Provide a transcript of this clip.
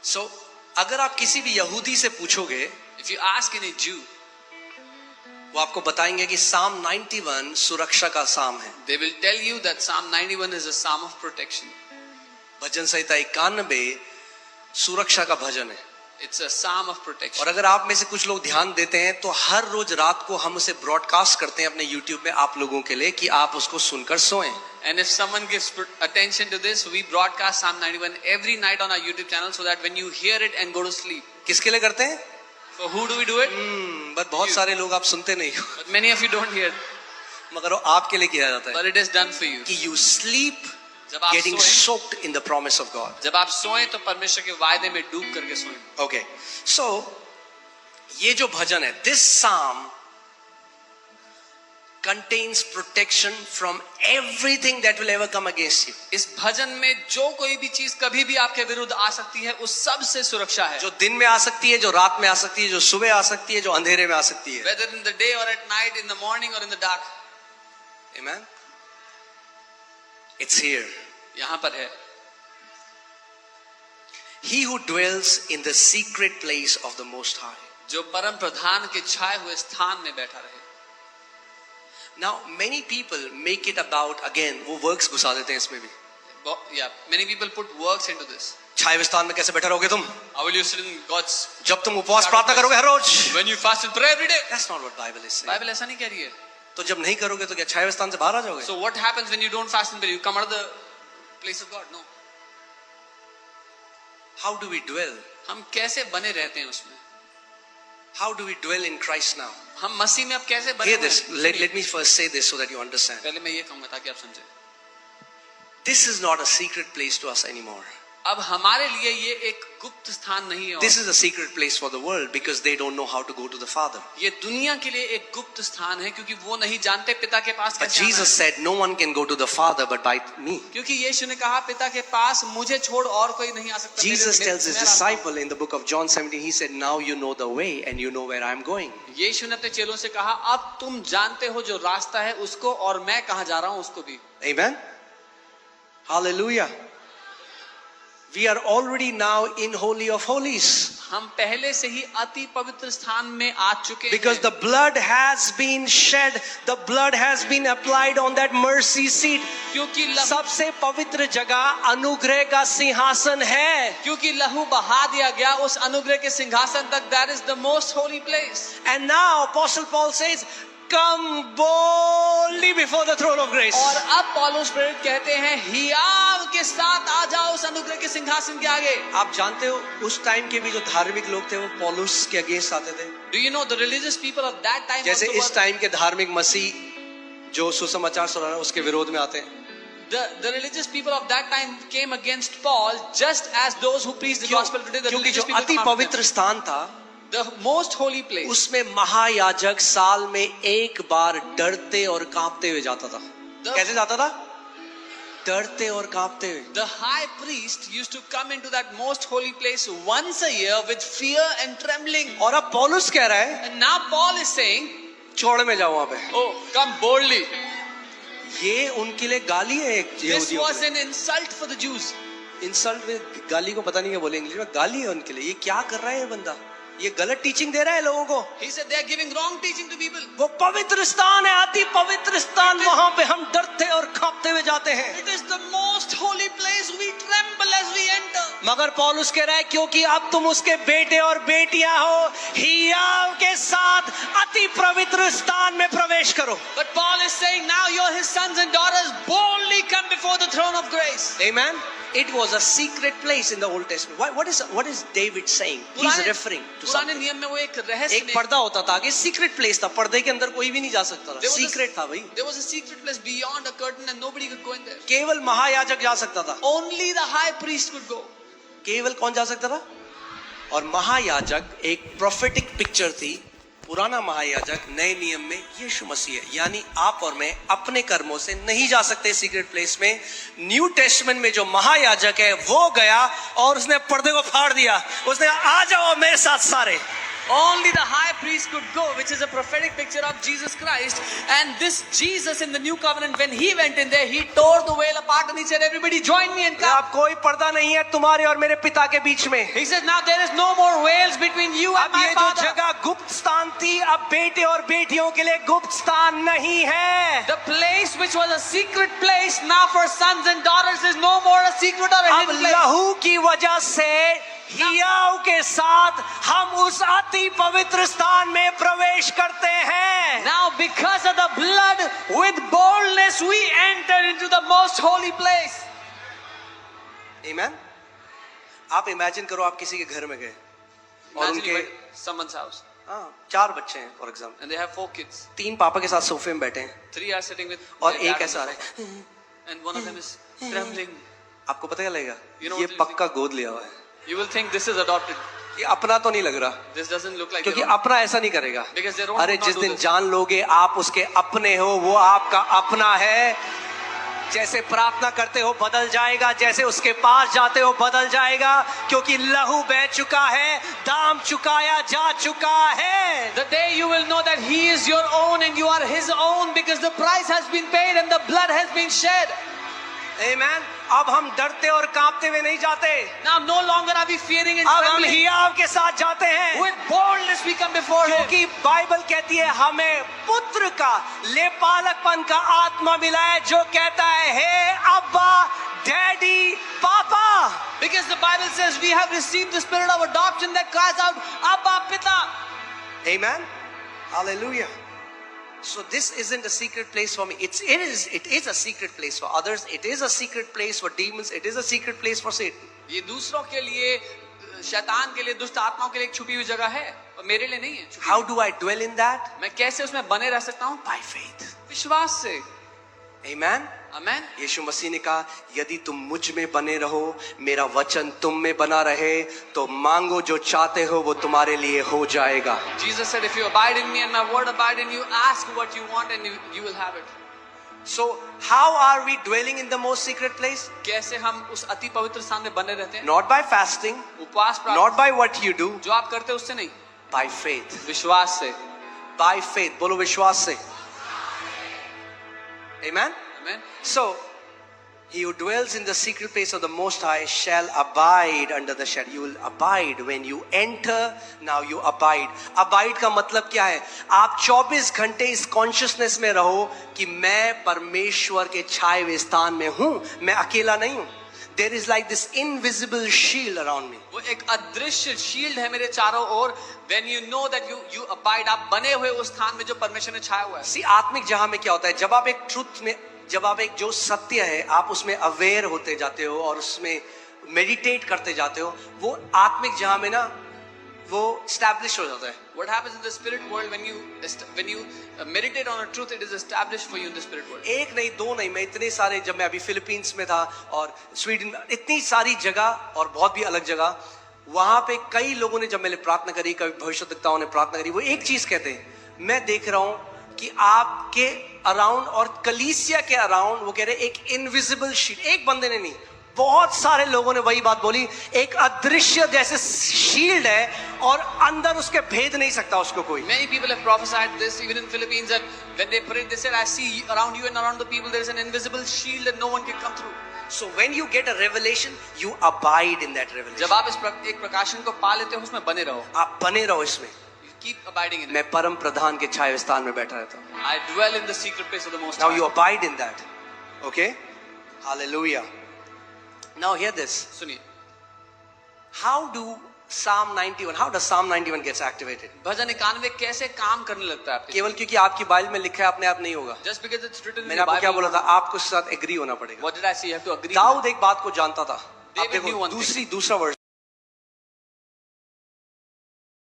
So, अगर आप किसी भी यहूदी से पूछोगे, If you ask any Jew, वो आपको बताएंगे कि Psalm 91 सुरक्षा का साम है। they will tell you that Psalm 91 is a psalm of protection. भजन संहिता 91 सुरक्षा का भजन है। It's a psalm of protection. और अगर आप में से कुछ लोग ध्यान देते हैं तो हर रोज रात को हम उसे ब्रॉडकास्ट करते हैं अपने YouTube में आप लोगों के लिए कि आप उसको सुनकर सोएं। And if someone gives attention to this, we broadcast Psalm 91 every night on our YouTube channel so that when you hear it and go to sleep. किसके लिए करते हैं? For who do we do it? But बहुत सारे लोग आप सुनते नहीं हो, But many of you don't hear. मगर वो आपके लिए किया जाता है But it is done for you. कि you sleep जब आप getting सोएं, soaked in the promise of God. जब आप सोएं तो परमेश्वर के वायदे में डूब करके सोएं. Okay, so ये जो भजन है, this psalm contains protection from everything that will ever come against you. इस भजन में जो कोई भी चीज कभी भी आपके विरुद्ध आ सकती है, उस सब से सुरक्षा है. जो दिन में आ सकती है, जो रात में आ सकती है, जो सुबह आ सकती है, जो अंधेरे में आ सकती है. Whether in the day or at night, in the morning or in the dark. Amen. It's here. यहाँ पर है. He who dwells in the secret place of the Most High. जो परम प्रधान के छाए हुए स्थान में बैठा रहे. Now many people make it about, again वो works घुसा देते हैं इसमें भी. Yeah, many people put works into this. छाए हुए स्थान में कैसे बैठे रहोगे तुम? How will you sit in God's? जब तुम उपवास प्रार्थना करोगे हर रोज. When you fast and pray every day. That's not what Bible is saying. Bible ऐसा नहीं कह रही है. तो जब नहीं करोगे तो क्या छाए हुए स्थान से बाहर आ जाओगे? So what happens when you don't fast and pray? You come out of the place of God? No. How do we dwell? हम कैसे बने रहते हैं उसमें? How do we dwell in Christ now? हम मसीह में अब कैसे बने Hear हुए this. हैं? Let me first say this so that you understand. पहले मैं ये कहूंगा ताकि आप समझें. This is not a secret place to us anymore. अब हमारे लिए ये एक गुप्त स्थान नहीं है. This is a secret place for the world because they don't know how to go to the Father. ये दुनिया के लिए एक गुप्त स्थान है क्योंकि वो नहीं जानते पिता के पास But कैसे आना Jesus है. said, no one can go to the Father but by me. क्योंकि यीशु ने कहा पिता के पास मुझे छोड़ और कोई नहीं आ सकता. Jesus मेरे- tells his मेरा- disciple in the book of John 17, he said, now you know the way and you know where I am going. यीशु ने अपने चेलों से कहा अब तुम जानते हो जो रास्ता है उसको और मैं कहाँ जा रहा हूँ उसको भी. Amen. Hallelujah. We are already now in Holy of Holies. हम पहले से ही अति पवित्र स्थान में आ चुके Because हैं. the blood has been shed, the blood has been applied on that mercy seat. क्योंकि लहू सबसे पवित्र जगह अनुग्रह का सिंहासन है. क्योंकि लहू बहा दिया गया उस अनुग्रह के सिंहासन तक. That is the most holy place. And now Apostle Paul says, come boldly before the throne of grace. और अब पौलुस प्रेरित कहते हैं हियाव के साथ आ जाओ उस अनुग्रह के सिंहासन के आगे. आप जानते हो उस टाइम के भी जो धार्मिक लोग थे वो पौलुस के अगेंस्ट आते थे. Do you know the religious people of that time? जैसे also इस were- टाइम के धार्मिक मसीह जो सुसमाचार सुना रहे हैं उसके विरोध में आते हैं. The religious people of that time came against Paul just as those who preach the gospel today. The क्योंकि जो religious people अति come after पवित्र them. स्थान था The most holy place. उसमें महायाजक साल में एक बार डरते और कांपते हुए जाता था. कैसे जाता था? डरते और कांपते हुए. The high priest used to come into that most holy place once a year with fear and trembling. और अब पौलुस कह रहा है And now Paul is saying, छोड़ में जाओ वहां पे. "Oh, come boldly." ये उनके लिए गाली है. एक This यहूदियों was के an insult for the Jews. Insult में गाली को पता नहीं क्या बोले इंग्लिश में. गाली है उनके लिए. ये क्या कर रहा है ये बंदा? ये गलत टीचिंग दे रहा है लोगों को. He said they are giving wrong teaching to people. वो पवित्र स्थान है, अति पवित्र स्थान. वहां पे हम डरते और कांपते हुए जाते हैं. It is the most holy place. We tremble as we enter. मगर पौलुस कह रहा है क्योंकि अब तुम उसके बेटे और बेटियां हो, हियाव के साथ अति पवित्र स्थान में प्रवेश करो. But Paul is saying now you're his sons and daughters. Boldly come before the throne of grace. Amen. It was a secret place in the Old Testament. What is David saying? He's referring to पुराने something. नियम में वो एक रहस्य एक पर्दा होता था आगे. सीक्रेट प्लेस था. पर्दे के अंदर कोई भी नहीं जा सकता था. There was a- सीक्रेट था भाई. There was a secret place beyond a curtain and nobody could go in there. केवल महायाजक जा सकता था. Only the high priest could go. केवल कौन जा सकता था? और महायाजक एक प्रोफेटिक पिक्चर थी. पुराना महायाजक नए नियम में यीशु मसीह है. यानी आप और मैं अपने कर्मों से नहीं जा सकते सीक्रेट प्लेस में. न्यू टेस्टमेंट में जो महायाजक है वो गया और उसने पर्दे को फाड़ दिया. उसने आ जाओ मेरे साथ सारे. Only the high priest could go, which is a prophetic picture of Jesus Christ. And this Jesus in the new covenant, when he went in there, he tore the veil apart and he said, everybody join me and come. अब कोई पर्दा नहीं है तुम्हारे और मेरे पिता के बीच में. He says, now there is no more veils between you and अब my ये जो father. जगह गुप्त स्थान थी अब बेटे और बेटियों के लिए गुप्त स्थान नहीं है. The place which was a secret place now for sons and daughters is no more a secret or a अब hidden place. लहू की वजह से हियाव के साथ हम उस अति पवित्र स्थान में प्रवेश करते हैं. Now because of the blood, with boldness we enter into the most holy place. Amen. आप इमेजिन करो आप किसी के घर में गए और Imagine you उनके went to someone's house 4 बच्चे हैं for example. and they have 4 kids. 3 पापा के साथ सोफे में बैठे हैं 3 are sitting with और their एक dad ऐसा on आ the रहा है. sofa. And one of them is trembling. आपको पता क्या लगेगा You know ये what you पक्का गोद लिया हुआ है. You will think this is adopted. ये अपना तो नहीं लग रहा This doesn't look like क्योंकि their own. अपना ऐसा नहीं करेगा. Because their own अरे would not जिस do दिन this. जान लोगे आप उसके अपने हो वो आपका अपना है. जैसे प्रार्थना करते हो बदल जाएगा, जैसे उसके पास जाते हो बदल जाएगा, क्योंकि लहू बह चुका है, दाम चुकाया जा चुका है. The day you will know that he is your own and you are his own because the price has been paid and the blood has been shed. Amen. अब हम डरते और कांपते हुए नहीं जाते. Now no longer are we fearing and अब हम trembling. हियाव के साथ जाते हैं. With boldness we come before him. क्योंकि बाइबल कहती है हमें पुत्र का लेपालकपन का आत्मा मिला है जो कहता है हे अब्बा डैडी पापा. Because the Bible says we have received the spirit of adoption that cries out, Abba, Pita. Amen. Hallelujah. So this isn't a secret place for me. It is a secret place for others. It is a secret place for demons. It is a secret place for Satan. ये दूसरों के लिए, शैतान के लिए, दुष्ट आत्माओं के लिए एक छुपी हुई जगह है और मेरे लिए नहीं है. छुपी How do I dwell in that? मैं कैसे उसमें बने रह सकता हूँ? By faith. विश्वास से. Amen. Amen. यीशु मसीह ने कहा यदि तुम मुझ में बने रहो मेरा वचन तुम में बना रहे तो मांगो जो चाहते हो वो तुम्हारे लिए हो जाएगा. Jesus said, if you abide in me and my word abide in you, ask what you want and you will have it. So how are we dwelling in the most secret place? कैसे हम उस अति पवित्र स्थान में बने रहते हैं? Not by fasting, उपवास प्रार्थना, not by what you do, जो आप करते हैं उससे नहीं, by faith. विश्वास से. By faith. बोलो विश्वास से. Amen. Amen. So, he who dwells in the secret place of the Most High shall abide under the shadow. You will abide when you enter. Now you abide. Abide का मतलब क्या है? आप 24 घंटे इस consciousness में रहो कि मैं परमेश्वर के छाए हुए स्थान में हूँ. मैं अकेला नहीं हूँ. There is like this invisible shield around me. वो एक अदृश्य शील्ड है मेरे चारों ओर. When you know that you abide, आप बने हुए उस स्थान में जो परमेश्वर ने छाया हुआ है. See, आत्मिक जहां में क्या होता है जब आप एक ट्रुथ में जब आप एक जो सत्य है आप उसमें अवेयर होते जाते हो और उसमें मेडिटेट करते जाते हो वो आत्मिक जहां में ना वो स्टैब्लिश हो जाता है. What happens in the spirit world when you meditate on a truth, it is established for you in the spirit world. एक नहीं दो नहीं, मैं इतने सारे जब मैं अभी फिलीपींस में था और स्वीडन में इतनी सारी जगह और बहुत भी अलग जगह वहां पे कई लोगों ने जब मैंने प्रार्थना करी कभी भविष्यद्वक्ताओं ने प्रार्थना करी वो एक चीज कहते हैं मैं देख रहा हूं कि आपके अराउंड और कलीसिया के अराउंड वो कह रहे एक इनविजिबल शील्ड. एक बंदे ने नहीं बहुत सारे लोगों ने वही बात बोली एक अदृश्य जैसे शील्ड है और अंदर उसके भेद नहीं सकता उसको कोई. Many people have prophesied this even in Philippines that when they prayed they said I see around you and around the people there is an invisible shield that no one can come through. So when you get a revelation you abide in that revelation. जब आप इस एक प्रकाशन को पा लेते हो उसमें बने रहो. आप बने रहो इसमें. Keep abiding in it. मैं परम प्रधान के छाए स्थान में बैठा रहता हूँ. I dwell in the secret place of the Most Now High. you abide in that. Okay? Hallelujah. Now hear this. सुनिए. How does Psalm 91 gets activated? भजन 91 कैसे काम करने लगता है आपके? केवल क्योंकि आपकी बाइबल में लिखा है अपने आप नहीं होगा. Just because it's written in मैंने the आपको क्या Bible. बोला था आपको उसके साथ एग्री होना पड़ेगा. What did I say? You have to agree. Dawood एक बात को जानता था. आप David knew देखो one thing. दूसरा वर्ष